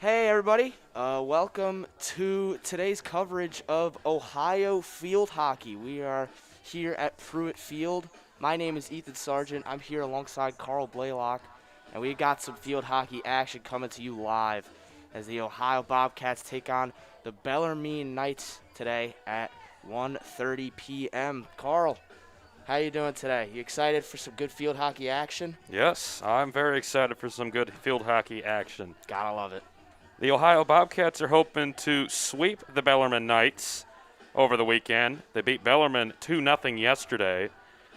Hey everybody, welcome to today's coverage of Ohio field hockey. We are here at Pruitt Field. My name is Ethan Sargent. I'm here alongside Carl Blaylock, and we got some field hockey action coming to you live as the Ohio Bobcats take on the Bellarmine Knights today at 1:30 p.m. Carl, how you doing today? You excited for some good field hockey action? Yes, I'm very excited for some good field hockey action. Gotta love it. The Ohio Bobcats are hoping to sweep the Bellarmine Knights over the weekend. They beat Bellarmine 2-0 yesterday.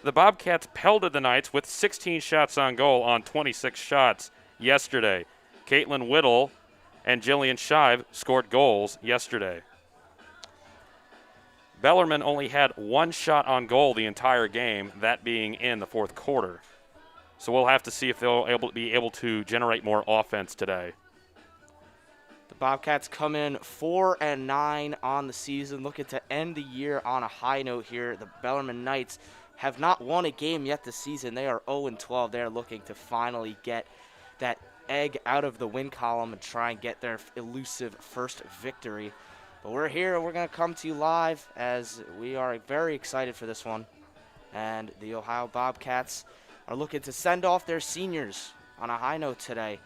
The Bobcats pelted the Knights with 16 shots on goal on 26 shots yesterday. Caitlin Whittle and Jillian Shive scored goals yesterday. Bellarmine only had one shot on goal the entire game, that being in the fourth quarter. So we'll have to see if they'll be able to generate more offense today. The Bobcats come in 4-9 on the season, looking to end the year on a high note here. The Bellarmine Knights have not won a game yet this season. They are 0-12. They are looking to finally get that egg out of the win column and try and get their elusive first victory. But we're here. We're going to come to you live as we are very excited for this one. And the Ohio Bobcats are looking to send off their seniors on a high note today.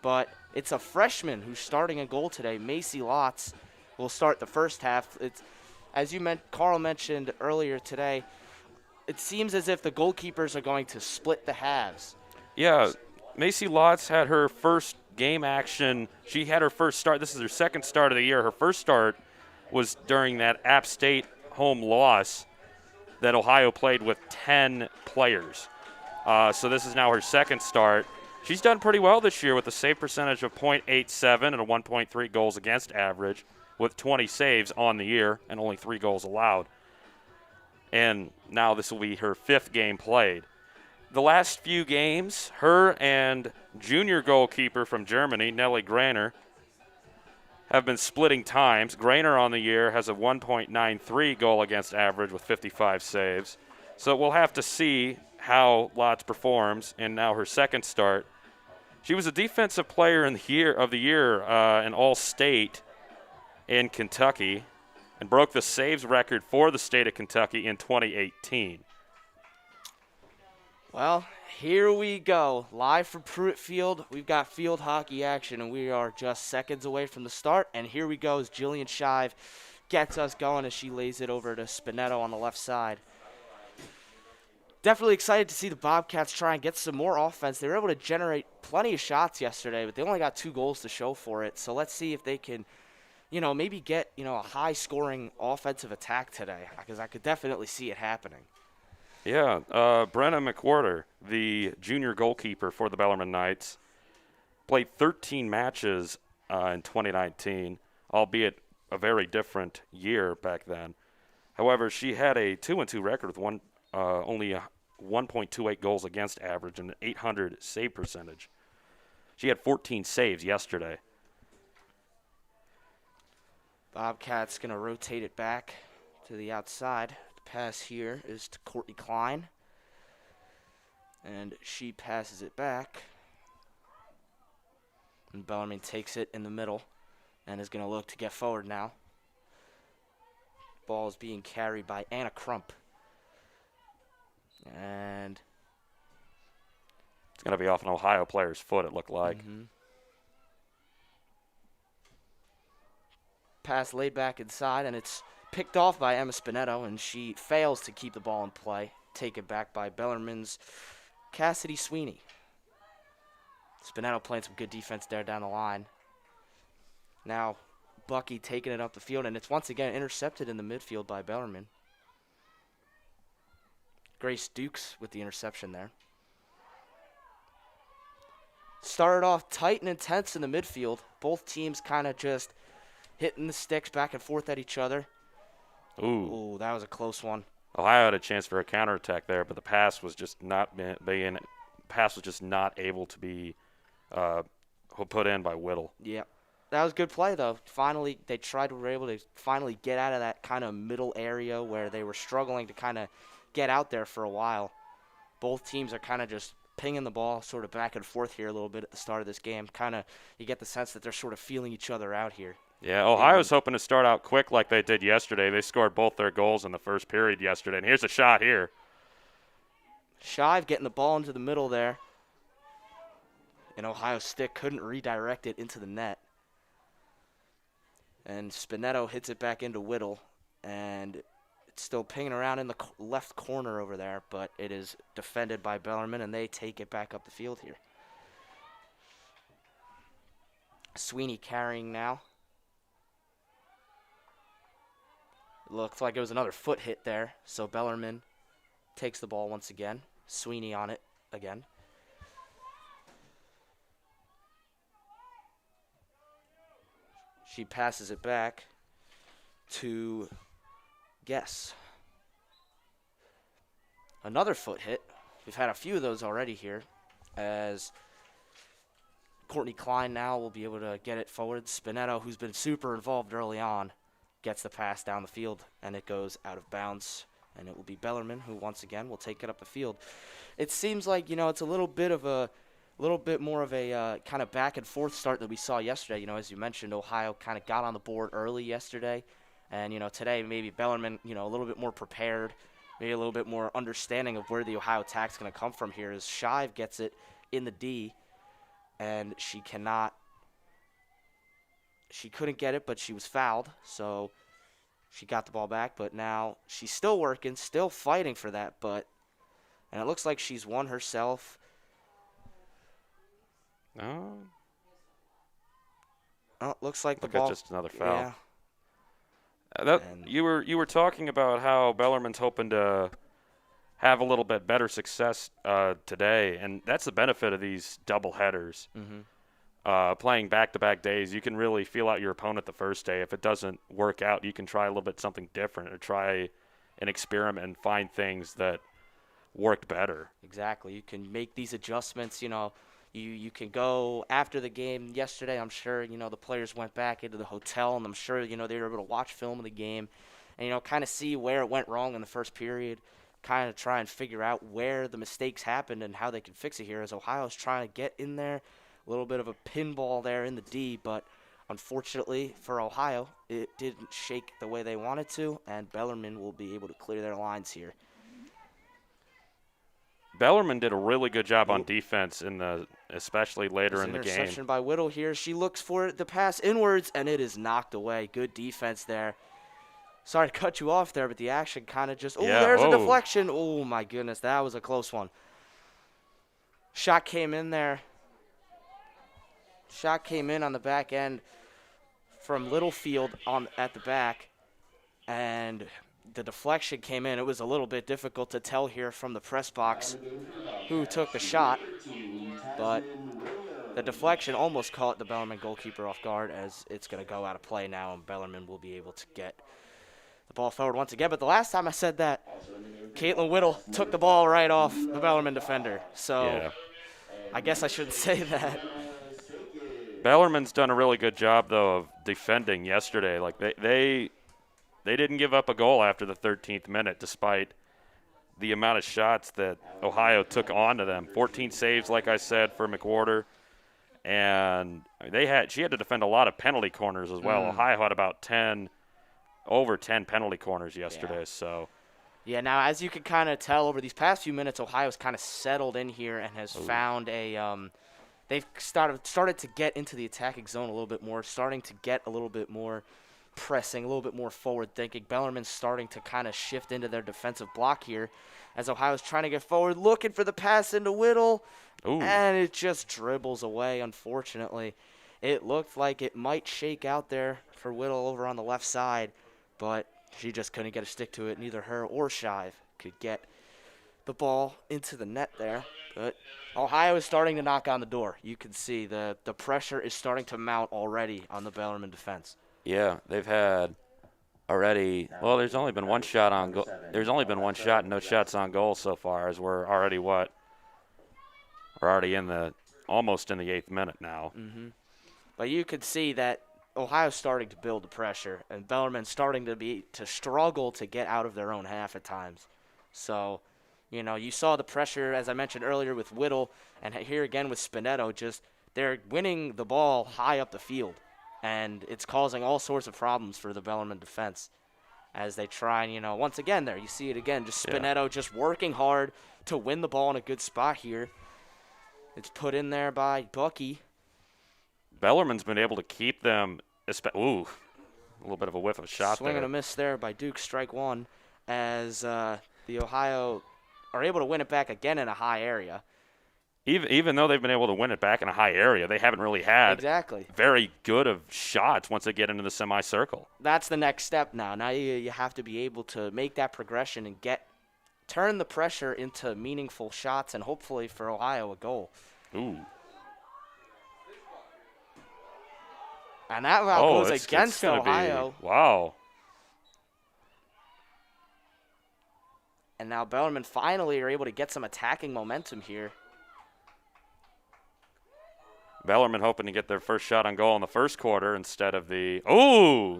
But it's a freshman who's starting a goal today. Macy Lotz will start the first half. It's, as Carl mentioned earlier today, it seems as if the goalkeepers are going to split the halves. Yeah, Macy Lotz had her first game action. She had her first start. This is her second start of the year. Her first start was during that App State home loss that Ohio played with 10 players. So this is now her second start. She's done pretty well this year with a save percentage of .87 and a 1.3 goals against average with 20 saves on the year and only 3 goals allowed. And now this will be her fifth game played. The last few games, her and junior goalkeeper from Germany, Nelly Grainer, have been splitting times. Grainer on the year has a 1.93 goal against average with 55 saves. So we'll have to see how Lotz performs in now her second start. She was a defensive player of the year in All-State in Kentucky and broke the saves record for the state of Kentucky in 2018. Well, here we go. Live from Pruitt Field, we've got field hockey action, and we are just seconds away from the start. And here we go as Jillian Shive gets us going as she lays it over to Spinetto on the left side. Definitely excited to see the Bobcats try and get some more offense. They were able to generate plenty of shots yesterday, but they only got 2 goals to show for it. So let's see if they can, maybe get, a high-scoring offensive attack today, because I could definitely see it happening. Yeah, Brenna McWhorter, the junior goalkeeper for the Bellarmine Knights, played 13 matches in 2019, albeit a very different year back then. However, she had a 2-2 record with only 1.28 goals against average and an 800 save percentage. She had 14 saves yesterday. Bobcats going to rotate it back to the outside. The pass here is to Courtney Klein. And she passes it back. And Bellarmine takes it in the middle and is going to look to get forward now. Ball is being carried by Anna Crump. And it's going to be off an Ohio player's foot, it looked like. Pass laid back inside, and it's picked off by Emma Spinetto, and she fails to keep the ball in play. Taken back by Bellarmine's Cassidy Sweeney. Spinetto playing some good defense there down the line. Now Bucky taking it up the field, and it's once again intercepted in the midfield by Bellarmine. Grace Dukes with the interception there. Started off tight and intense in the midfield. Both teams kind of just hitting the sticks back and forth at each other. Ooh, that was a close one. Ohio had a chance for a counterattack there, but the pass was just not able to be put in by Whittle. Yeah. That was good play, though. Finally, were able to finally get out of that kind of middle area where they were struggling to kind of get out there for a while. Both teams are kind of just pinging the ball sort of back and forth here a little bit at the start of this game. Kind of, you get the sense that they're sort of feeling each other out here. Yeah, Ohio's hoping to start out quick like they did yesterday. They scored both their goals in the first period yesterday. And here's a shot here. Shive getting the ball into the middle there. And Ohio's stick couldn't redirect it into the net. And Spinetto hits it back into Whittle. And it's still pinging around in the left corner over there, but it is defended by Bellarmine, and they take it back up the field here. Sweeney carrying now. It looks like it was another foot hit there, so Bellarmine takes the ball once again. Sweeney on it again. She passes it back to Guess. Another foot hit. We've had a few of those already here, as Courtney Klein now will be able to get it forward. Spinetto, who's been super involved early on, gets the pass down the field, and it goes out of bounds. And it will be Bellarmine who once again will take it up the field. It seems like, it's a little bit more of a kind of back and forth start that we saw yesterday. As you mentioned, Ohio kind of got on the board early yesterday. And, today maybe Bellarmine, a little bit more prepared, maybe a little bit more understanding of where the Ohio attack's going to come from here, as Shive gets it in the D, and she couldn't get it, but she was fouled, so she got the ball back. But now she's still working, still fighting for that, and it looks like she's won herself. Oh, it looks like the look at ball. just another foul. Yeah. You were talking about how Bellarmine's hoping to have a little bit better success today, and that's the benefit of these double headers. Mm-hmm. Playing back-to-back days, you can really feel out your opponent the first day. If it doesn't work out, you can try a little bit something different, or try an experiment and find things that worked better. Exactly. You can make these adjustments. You can go after the game yesterday. I'm sure, the players went back into the hotel, and I'm sure, they were able to watch film of the game and, kind of see where it went wrong in the first period, kind of try and figure out where the mistakes happened and how they can fix it here, as Ohio's trying to get in there. A little bit of a pinball there in the D, but unfortunately for Ohio, it didn't shake the way they wanted to, and Bellarmine will be able to clear their lines here. Bellarmine did a really good job on defense, especially later in the game. Interception by Whittle here. She looks for the pass inwards, and it is knocked away. Good defense there. Sorry to cut you off there, but the action kind of just – there's a deflection. Oh, my goodness, that was a close one. Shot came in there. Shot came in on the back end from Littlefield at the back, and the deflection came in. It was a little bit difficult to tell here from the press box who took the shot, but the deflection almost caught the Bellarmine goalkeeper off guard, as it's going to go out of play now, and Bellarmine will be able to get the ball forward once again. But the last time I said that, Caitlin Whittle took the ball right off the Bellarmine defender, so yeah. I guess I shouldn't say that. Bellarmine's done a really good job, though, of defending yesterday. Like they didn't give up a goal after the 13th minute, despite the amount of shots that Ohio took onto them. 14 saves, like I said, for McWhorter, and she had to defend a lot of penalty corners as well. Ohio had about over 10 penalty corners yesterday. Yeah. So. Yeah, now as you can kind of tell over these past few minutes, Ohio's kind of settled in here and has found a. They've started to get into the attacking zone a little bit more, starting to get a little bit more pressing, a little bit more forward thinking. Bellarmine's starting to kind of shift into their defensive block here, as Ohio's trying to get forward, looking for the pass into Whittle, and it just dribbles away, unfortunately. It looked like it might shake out there for Whittle over on the left side, but she just couldn't get a stick to it. Neither her or Shive could get the ball into the net there. But Ohio is starting to knock on the door. You can see the pressure is starting to mount already on the Bellarmine defense. Yeah, they've had already. Well, there's only been one shot on goal. There's only been one shot, and no shots on goal so far. As we're already We're already almost in the 8th minute now. Mm-hmm. But you could see that Ohio's starting to build the pressure, and Bellarmine's starting to struggle to get out of their own half at times. So You saw the pressure, as I mentioned earlier, with Whittle, and here again with Spinetto. Just they're winning the ball high up the field, and it's causing all sorts of problems for the Bellarmine defense as they try and, once again there, you see it again, just Spinetto just working hard to win the ball in a good spot here. It's put in there by Bucky. Bellarmine's been able to keep them. Ooh, a little bit of a whiff of a shot Swing there. and a miss there by Duke, strike one, as the Ohio are able to win it back again in a high area. Even though they've been able to win it back in a high area, they haven't really had very good of shots once they get into the semicircle. That's the next step now. Now you have to be able to make that progression and turn the pressure into meaningful shots and hopefully for Ohio a goal. Ooh. And that route goes against Ohio. Wow. And now Bellarmine finally are able to get some attacking momentum here. Bellarmine hoping to get their first shot on goal in the first quarter instead of the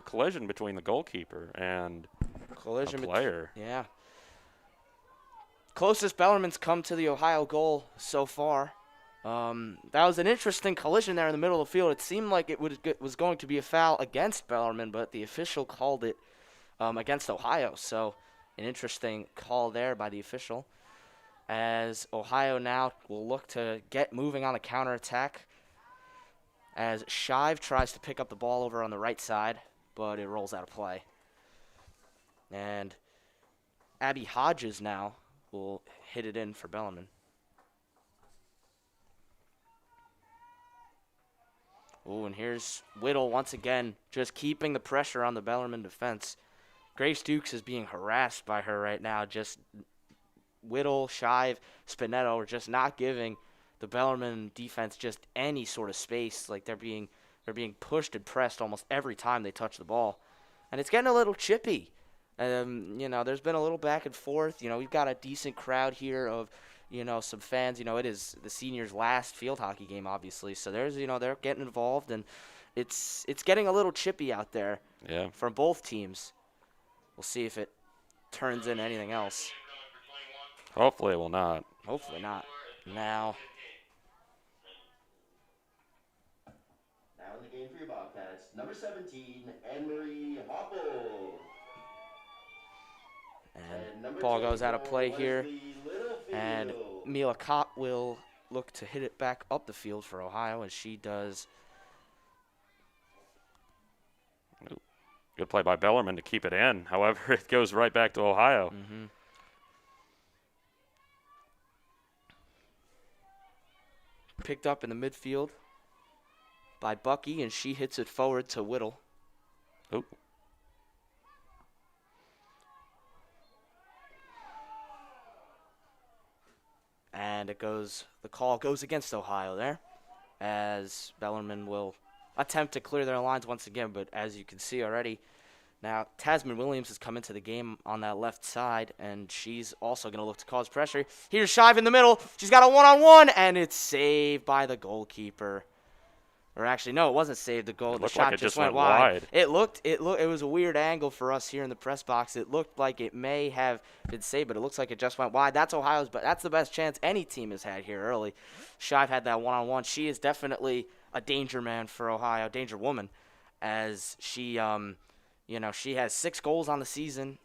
collision between the goalkeeper and a player. Yeah. Closest Bellarmine's come to the Ohio goal so far. That was an interesting collision there in the middle of the field. It seemed like it was going to be a foul against Bellarmine, but the official called it against Ohio. So an interesting call there by the official. As Ohio now will look to get moving on a counterattack. As Shive tries to pick up the ball over on the right side, but it rolls out of play. And Abby Hodges now will hit it in for Bellarmine. Oh, and here's Whittle once again, just keeping the pressure on the Bellarmine defense. Grace Dukes is being harassed by her right now. Just Whittle, Shive, Spinetto are just not giving the Bellarmine defense just any sort of space. Like they're being pushed and pressed almost every time they touch the ball. And it's getting a little chippy. There's been a little back and forth. We've got a decent crowd here of, some fans. It is the seniors' last field hockey game, obviously. So there's, they're getting involved, and it's getting a little chippy out there. Yeah. From both teams. We'll see if it turns into anything else. Hopefully it will not. Hopefully not. Now in the game for your Bobcats, number 17, Anne-Marie Hoppel. And ball goes out of play here. And Mila Kopp will look to hit it back up the field for Ohio, as she does. Good play by Bellarmine to keep it in. However, it goes right back to Ohio. Mm-hmm. Picked up in the midfield by Bucky, and she hits it forward to Whittle. Oh. And the call goes against Ohio there, as Bellarmine will attempt to clear their lines once again, but as you can see already, now Tasman Williams has come into the game on that left side, and she's also going to look to cause pressure. Here's Shive in the middle. She's got a one-on-one, and it's saved by the goalkeeper. Or actually, no, it wasn't saved. The shot just went wide. It was a weird angle for us here in the press box. It looked like it may have been saved, but it looks like it just went wide. That's Ohio's, but that's the best chance any team has had here early. Shive had that one-on-one. She is definitely a danger man for Ohio, danger woman, as she, she has 6 goals on the season,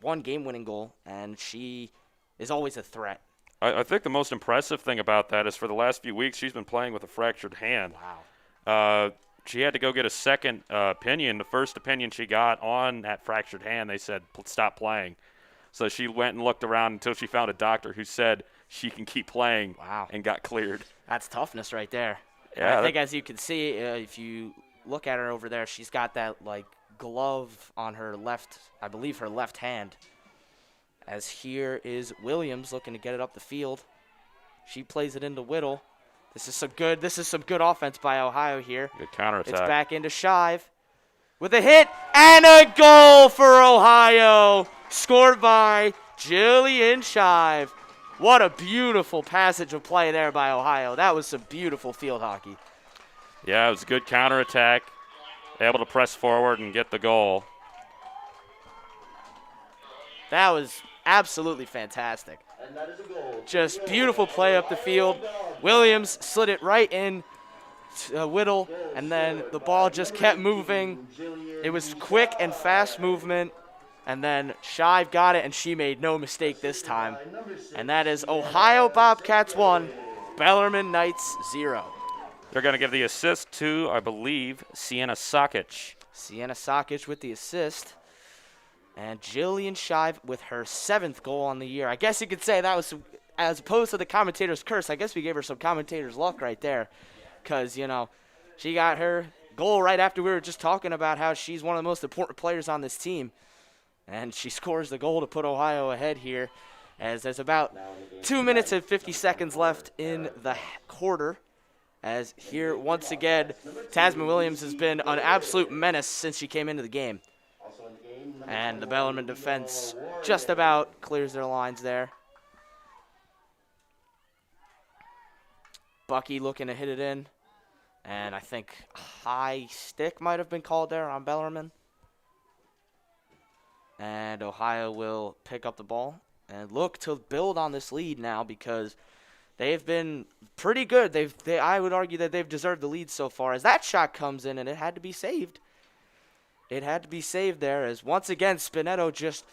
1 game-winning goal, and she is always a threat. I think the most impressive thing about that is for the last few weeks she's been playing with a fractured hand. Wow. She had to go get a second opinion. The first opinion she got on that fractured hand, they said, stop playing. So she went and looked around until she found a doctor who said she can keep playing. Wow. And got cleared. That's toughness right there. Yeah, I think as you can see, if you look at her over there, she's got that, glove on her left, I believe her left hand. As here is Williams looking to get it up the field. She plays it into Whittle. This is some good offense by Ohio here. Good counterattack. It's back into Shive with a hit and a goal for Ohio, scored by Jillian Shive. What a beautiful passage of play there by Ohio. That was some beautiful field hockey. Yeah, it was a good counterattack. Able to press forward and get the goal. That was absolutely fantastic. And that is a goal. Just beautiful play up the field. Williams slid it right in to Whittle, and then the ball just kept moving. It was quick and fast movement, and then Shive got it, and she made no mistake this time. And that is Ohio Bobcats 1, Bellarmine Knights 0. They're going to give the assist to, I believe, Sienna Sakic. Sienna Sakic with the assist. And Jillian Shive with her 7th goal on the year. I guess you could say that was, as opposed to the commentator's curse, I guess we gave her some commentator's luck right there. Because, you know, she got her goal right after we were just talking about how she's one of the most important players on this team. And she scores the goal to put Ohio ahead here, as there's about 2 minutes and 50 seconds left in the quarter. As here, once again, Tasman Williams has been an absolute menace since she came into the game. And the Bellarmine defense just about clears their lines there. Bucky looking to hit it in. And I think a high stick might have been called there on Bellarmine. And Ohio will pick up the ball and look to build on this lead now, because they've been pretty good. I would argue that they've deserved the lead so far, as that shot comes in and it had to be saved. It had to be saved there, as once again Spinetto just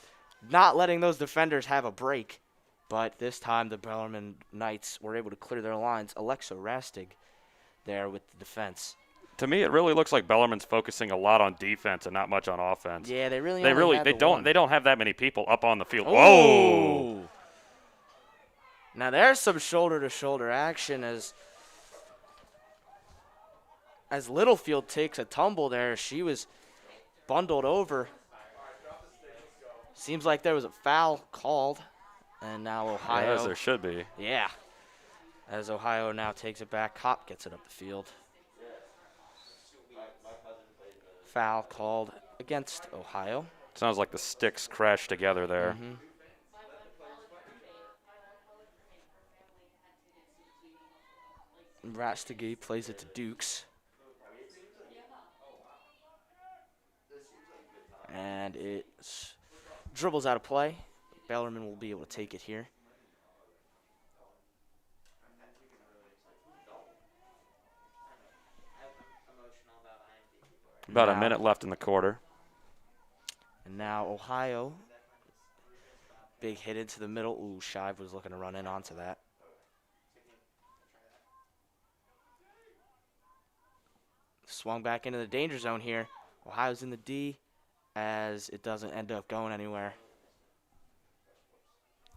not letting those defenders have a break. But this time the Bellarmine Knights were able to clear their lines. Alexa Rastig there with the defense. To me, it really looks like Bellarmine's focusing a lot on defense and not much on offense. Yeah, they They don't don't have that many people up on the field. Oh. Whoa! Now there's some shoulder-to-shoulder action as Littlefield takes a tumble there. She was bundled over. Seems like there was a foul called, and now Ohio. As there should be. Yeah. As Ohio now takes it back, Kopp gets it up the field. Foul called against Ohio. Sounds like the sticks crashed together there. Rastigui plays it to Dukes. And it dribbles out of play. Bellarmine will be able to take it here. About a minute left in the quarter. And now Ohio. Big hit into the middle. Ooh, Shive was looking to run in onto that. Swung back into the danger zone here. Ohio's in the D, as it doesn't end up going anywhere.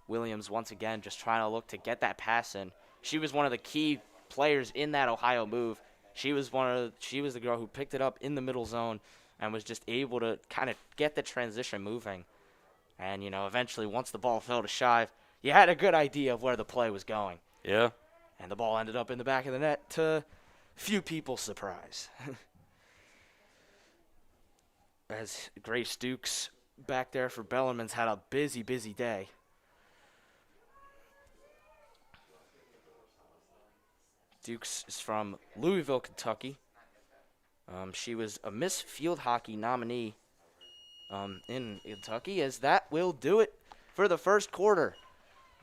Williams once again just trying to look to get that pass in. She was one of the key players in that Ohio move. She was the girl who picked it up in the middle zone and was just able to kind of get the transition moving. And, you know, eventually once the ball fell to Shive, you had a good idea of where the play was going. Yeah. And the ball ended up in the back of the net to few people's surprise. As Grace Dukes back there for Bellarmine's had a busy, busy day. Dukes is from Louisville, Kentucky. She was a Miss Field Hockey nominee in Kentucky, as that will do it for the first quarter.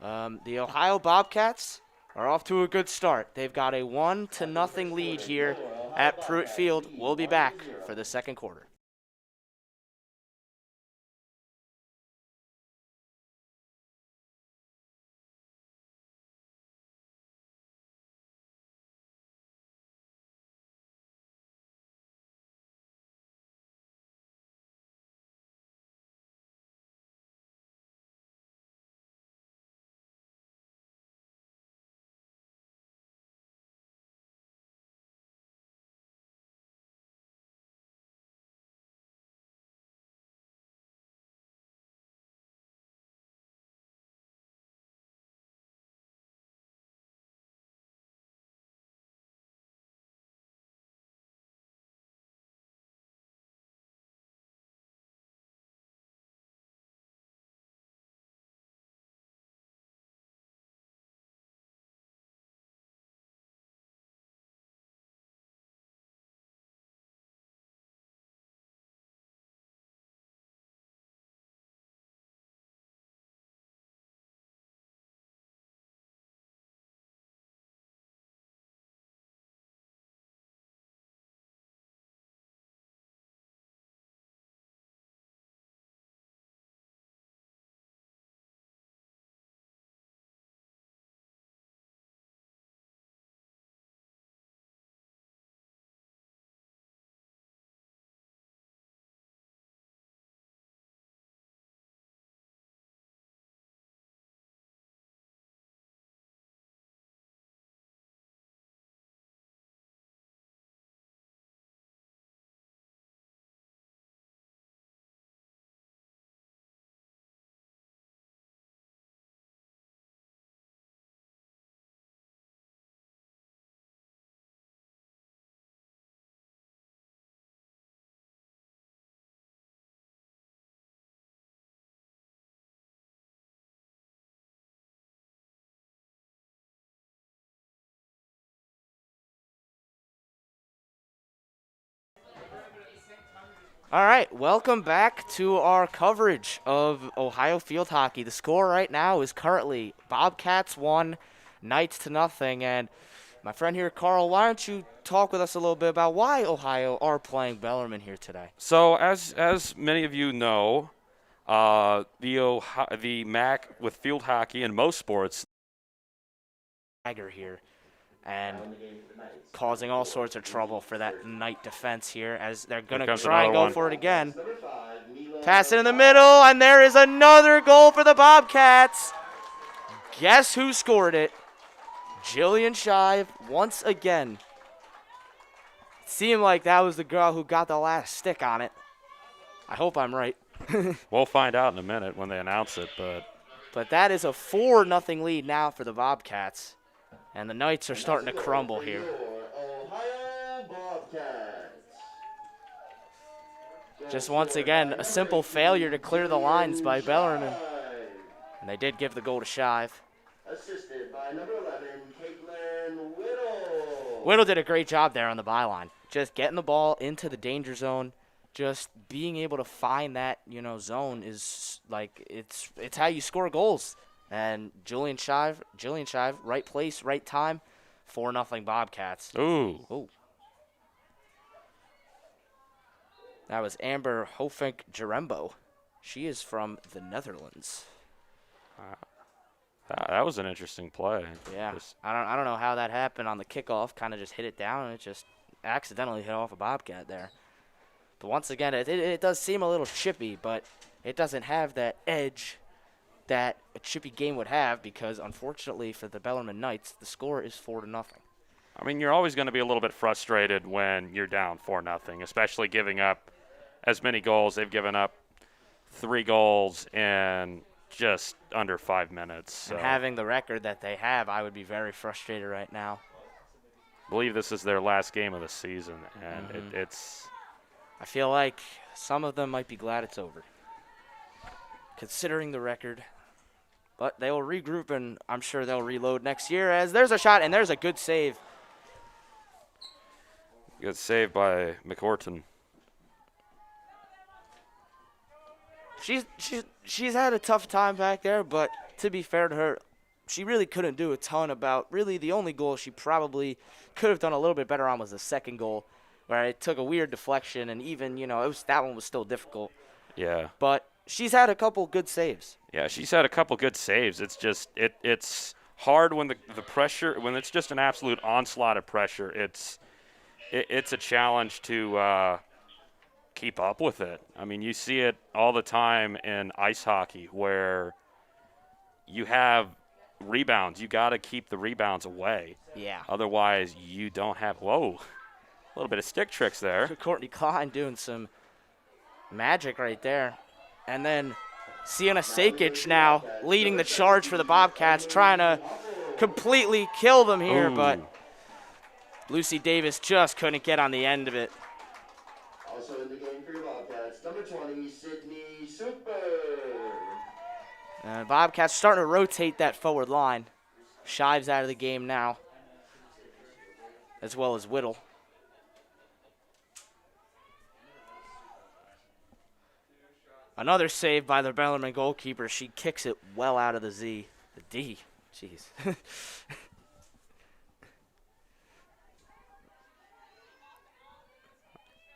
The Ohio Bobcats are off to a good start. They've got a 1-0 lead here at Pruitt Field. We'll be back for the second quarter. All right, welcome back to our coverage of Ohio field hockey. The score right now is currently Bobcats 1, Knights to nothing. And my friend here, Carl, why don't you talk with us a little bit about why Ohio are playing Bellarmine here today? So, as many of you know, the MAC with field hockey and most sports. Dagger here, and causing all sorts of trouble for that Knight defense here as they're going to try and go for it again. Pass it in the middle, and there is another goal for the Bobcats. Guess who scored it? Jillian Shive once again. Seemed like that was the girl who got the last stick on it. I hope I'm right. We'll find out in a minute when they announce it, But that is a 4-0 lead now for the Bobcats. And the Knights are starting to crumble here. Ohio Bobcats. Just once again, a simple failure to clear the lines by Bellarmine. And they did give the goal to Shive. Assisted by number 11, Caitlin Whittle. Whittle did a great job there on the byline. Just getting the ball into the danger zone. Just being able to find that, zone is like it's how you score goals. And Jillian Shive, right place, right time, 4-0 Bobcats. ooh. That was Amber Hofink-Jarembo. She is from the Netherlands. That was an interesting play. Yeah, I don't know how that happened on the kickoff. Kind of just hit it down, and it just accidentally hit off a Bobcat there. But once again, it does seem a little chippy, but it doesn't have that edge that a chippy game would have because, unfortunately, for the Bellarmine Knights, the score is 4-0. I mean, you're always going to be a little bit frustrated when you're down 4-0, especially giving up as many goals. They've given up 3 goals in just under 5 minutes. So. And having the record that they have, I would be very frustrated right now. I believe this is their last game of the season, and it's. I feel like some of them might be glad it's over, considering the record. But they will regroup, and I'm sure they'll reload next year as there's a shot, and there's a good save. Good save by McHorton. She's had a tough time back there, but to be fair to her, she really couldn't do a ton about really the only goal she probably could have done a little bit better on was the second goal, where it took a weird deflection, and even, that one was still difficult. Yeah. But she's had a couple good saves. Yeah, she's had a couple good saves. It's just it's hard when the pressure, when it's just an absolute onslaught of pressure. It's a challenge to keep up with it. I mean, you see it all the time in ice hockey where you have rebounds. You got to keep the rebounds away. Yeah. Otherwise, you don't have. Whoa, a little bit of stick tricks there. Courtney Klein doing some magic right there. And then Sienna Sakic now leading the charge for the Bobcats, trying to completely kill them here, but Lucy Davis just couldn't get on the end of it. Also in the game for your Bobcats, number 20, Sydney Super. Bobcats starting to rotate that forward line. Shive's out of the game now, as well as Whittle. Another save by the Bellarmine goalkeeper. She kicks it well out of the D. Jeez.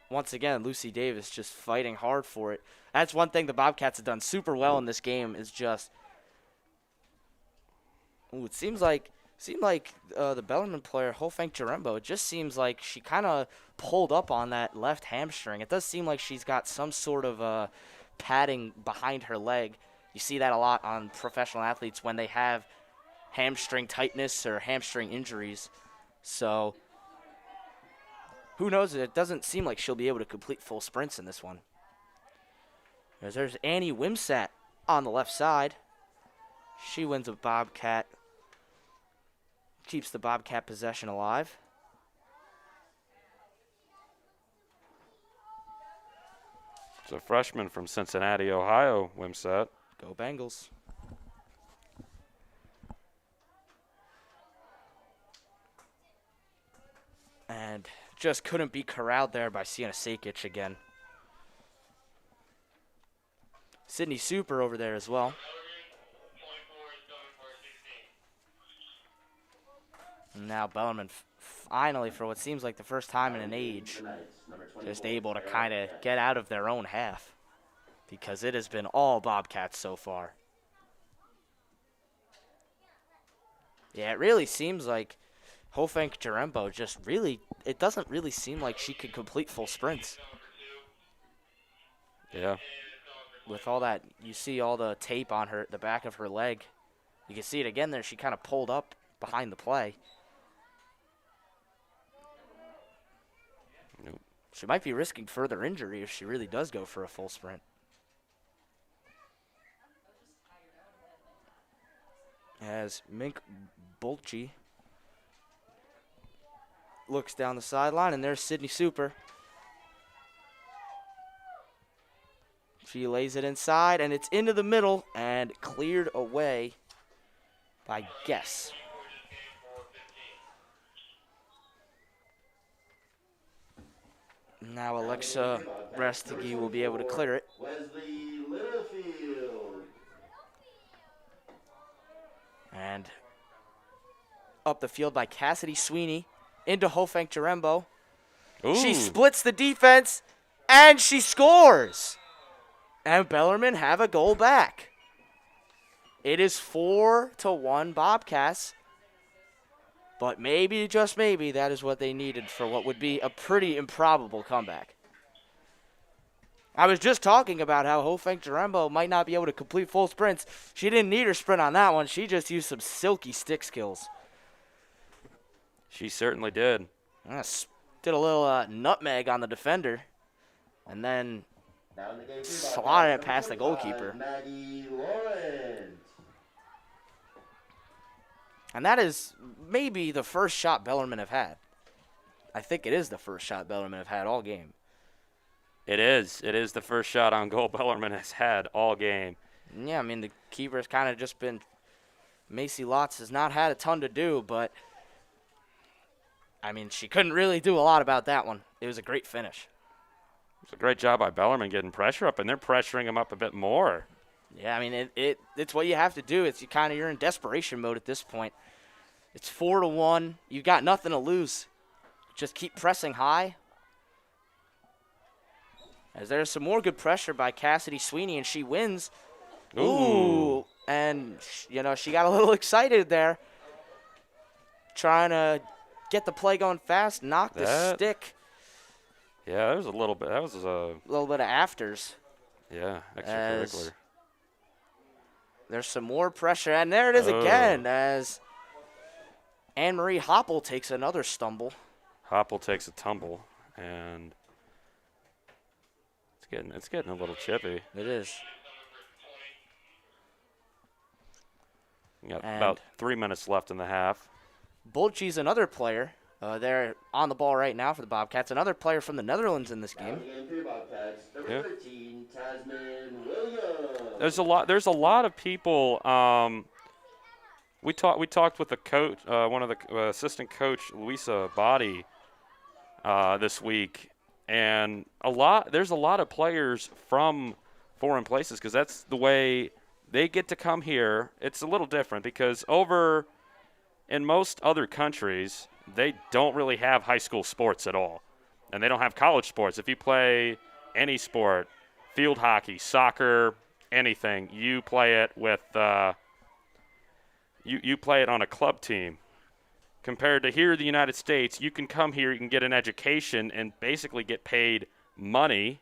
Once again, Lucy Davis just fighting hard for it. That's one thing the Bobcats have done super well in this game is just. Ooh, it seemed like the Bellarmine player Hofink-Jarembo. It just seems like she kind of pulled up on that left hamstring. It does seem like she's got some sort of padding behind her leg. You see that a lot on professional athletes when they have hamstring tightness or hamstring injuries. So who knows? It doesn't seem like she'll be able to complete full sprints in this one. There's Annie Wimsat on the left side. She wins a Bobcat. Keeps the Bobcat possession alive. It's a freshman from Cincinnati, Ohio, Wimsat. Go Bengals. And just couldn't be corralled there by Sienna Sakic again. Sydney Super over there as well. And now Bellarmine finally, for what seems like the first time in an age, just able to kind of get out of their own half, because it has been all Bobcats so far. Yeah, it really seems like Hofenk Jarembo just really, it doesn't really seem like she could complete full sprints. Yeah. With all that, you see all the tape on the back of her leg. You can see it again there. She kind of pulled up behind the play. Nope. She might be risking further injury if she really does go for a full sprint. As Mink Bolchi looks down the sideline, and there's Sydney Super. She lays it inside, and it's into the middle and cleared away by Guess. Now Alexa Restige will be able to clear it. Wesley Littlefield. And up the field by Cassidy Sweeney into Hofenk Jarembo. She splits the defense, and she scores. And Bellarmine have a goal back. It is 4-1 Bobcats. But maybe, just maybe, that is what they needed for what would be a pretty improbable comeback. I was just talking about how Hofenk Jarembo might not be able to complete full sprints. She didn't need her sprint on that one. She just used some silky stick skills. She certainly did. Did a little nutmeg on the defender. And then slotted it past the goalkeeper. Maggie Lawrence. And that is maybe the first shot Bellarmine have had. I think it is the first shot Bellarmine have had all game. It is. It is the first shot on goal Bellarmine has had all game. Yeah, I mean, the keeper's kind of just been Macy Lotz has not had a ton to do, but, I mean, she couldn't really do a lot about that one. It was a great finish. It's a great job by Bellarmine getting pressure up, and they're pressuring him up a bit more. Yeah, I mean, it's what you have to do. It's you're in desperation mode at this point. It's 4-1. You got nothing to lose. Just keep pressing high. As there's some more good pressure by Cassidy Sweeney, and she wins. Ooh. And, you know, she got a little excited there. Trying to get the play going fast, knock the stick. Yeah, there was a little bit. That was a little bit of afters. Yeah, extracurricular. There's some more pressure, and there it is again as Anne-Marie Hoppel takes another stumble. Hoppel takes a tumble, and it's getting a little chippy. It is. We got about 3 minutes left in the half. Bolchi's another player. They're on the ball right now for the Bobcats. Another player from the Netherlands in this game. Number 13, Tasman Williams. There's a lot of people. We talked with the coach, one of the assistant coach, Louisa Body, this week, and there's a lot of players from foreign places because that's the way they get to come here. It's a little different because over in most other countries, they don't really have high school sports at all, and they don't have college sports. If you play any sport, field hockey, soccer, anything, you play it with you play it on a club team. Compared to here in the United States, you can come here, you can get an education and basically get paid money,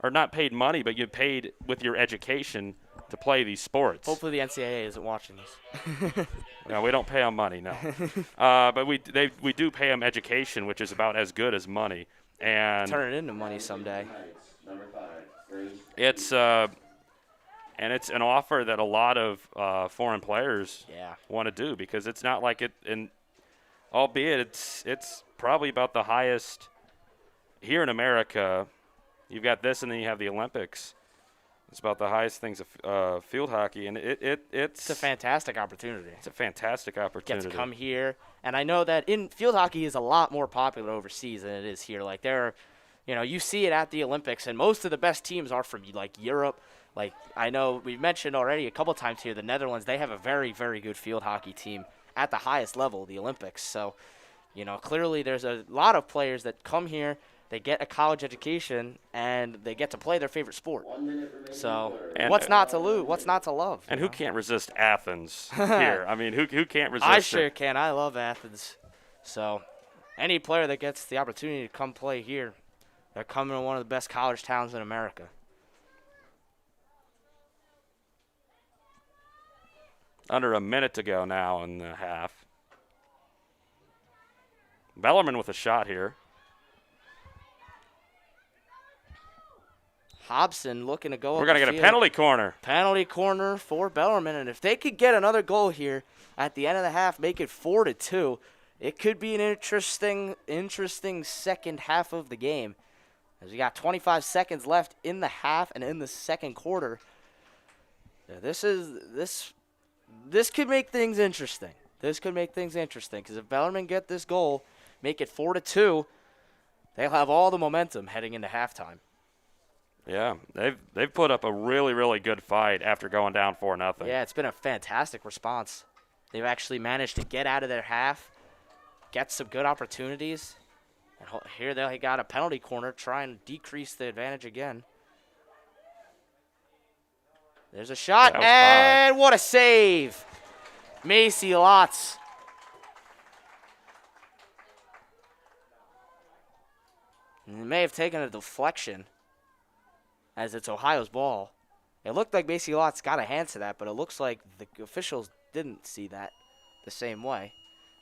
or not paid money, but you get paid with your education to play these sports. Hopefully the NCAA isn't watching this. No, we don't pay them money, no. But we do pay them education, which is about as good as money. And turn it into money someday. It's it's an offer that a lot of foreign players want to do because it's not like it. And albeit it's probably about the highest here in America. You've got this, and then you have the Olympics. It's about the highest things of field hockey, and it's a fantastic opportunity. It's a fantastic opportunity. Get to come here, and I know that field hockey is a lot more popular overseas than it is here. Like there are, You know, you see it at the Olympics, and most of the best teams are from like Europe. Like I know we've mentioned already a couple times here, the Netherlands, they have a very, very good field hockey team at the highest level, the Olympics. So, you know, clearly there's a lot of players that come here, they get a college education, and they get to play their favorite sport. So what's not to lose? What's not to love? And who can't resist Athens here? I mean, who can't resist I it? sure can. I love Athens. So any player that gets the opportunity to come play here, they're coming to one of the best college towns in America. Under a minute to go now in the half. Bellarmine with a shot here. Hobson looking to go up We're going to the get a field. penalty corner. Penalty corner for Bellarmine, and if they could get another goal here at the end of the half, make it 4-2, it could be an interesting second half of the game. As we got 25 seconds left in the half and in the second quarter. This could make things interesting. This could make things interesting because if Bellarmine get this goal, make it 4-2, they'll have all the momentum heading into halftime. Yeah, they've put up a really, really good fight after going down 4-0. Yeah, it's been a fantastic response. They've actually managed to get out of their half, get some good opportunities. And here they got a penalty corner, try and decrease the advantage again. There's a shot, and what a save. Macy Lotz. And it may have taken a deflection as it's Ohio's ball. It looked like Macy Lotz got a hand to that, but it looks like the officials didn't see that the same way.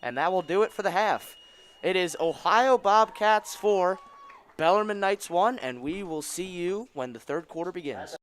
And that will do it for the half. It is Ohio Bobcats 4, Bellarmine Knights 1, and we will see you when the third quarter begins.